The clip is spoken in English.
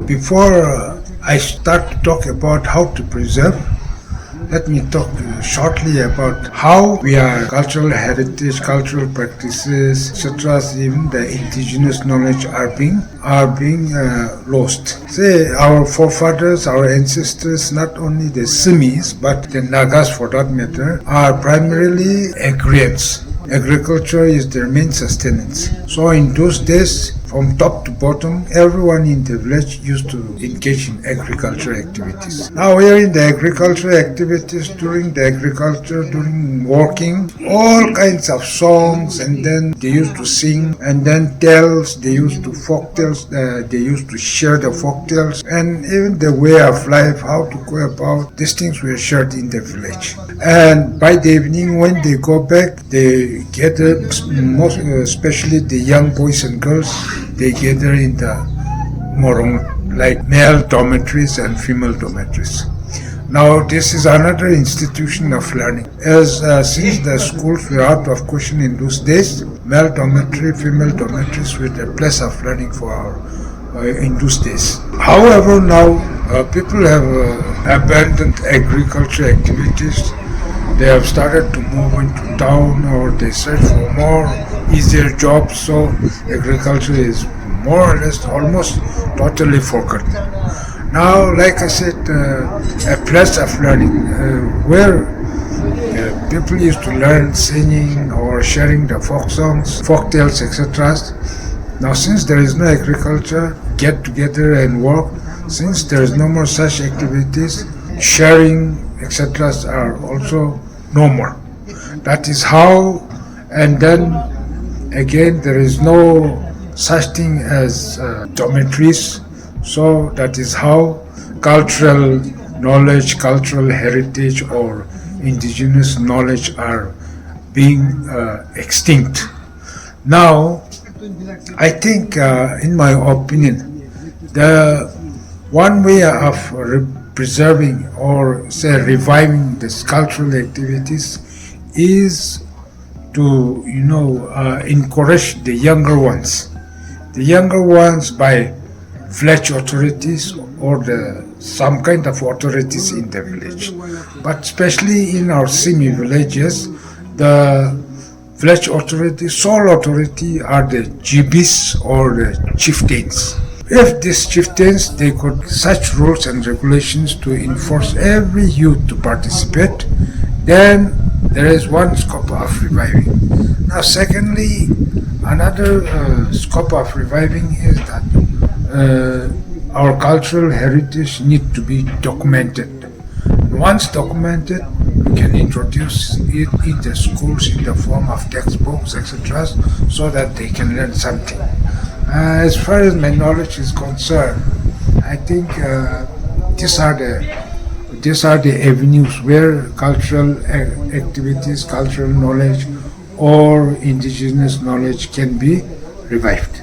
Before I start to talk about how to preserve, let me talk shortly about how we are cultural heritage, cultural practices, etc. Even the indigenous knowledge are being lost. Say our forefathers, our ancestors, not only the Simis but the Nagas for that matter, are primarily agrarians. Agriculture is their main sustenance. So in those days, from top to bottom, everyone in the village used to engage in agricultural activities. Now we are in the agricultural activities, during working, all kinds of songs, and then they used to sing, and then tales, they used to folk tales, they used to share the folk tales, and even the way of life, how to go about, these things were shared in the village. And by the evening when they go back, they gather, most especially the young boys and girls, they gather in the morong, like male dormitories and female dormitories. Now this is another institution of learning. Since the schools were out of question in those days, male dormitory, female dormitories were the place of learning for our in those days. However, now people have abandoned agriculture activities. They have started to move into town, or they search for more easier jobs, so agriculture is more or less almost totally forgotten. Now, like I said, a place of learning where people used to learn singing or sharing the folk songs, folk tales, etc. Now, since there is no agriculture, get together and work, since there is no more such activities, sharing, etc. are also no more. That is how, and then again there is no such thing as dormitories, so that is how cultural knowledge, cultural heritage or indigenous knowledge are being extinct. Now, I think in my opinion, the one way of preserving or say reviving these cultural activities is to encourage the younger ones by village authorities or some kind of authorities in the village, but especially in our semi villages, the village authority, sole authority are the GBs or the chieftains. If these chieftains, they could such rules and regulations to enforce every youth to participate, then there is one scope of reviving. Now, secondly, another scope of reviving is that our cultural heritage need to be documented. Once documented, we can introduce it in the schools in the form of textbooks, etc., so that they can learn something. As far as my knowledge is concerned, I think these are the avenues where cultural activities, cultural knowledge, or indigenous knowledge can be revived.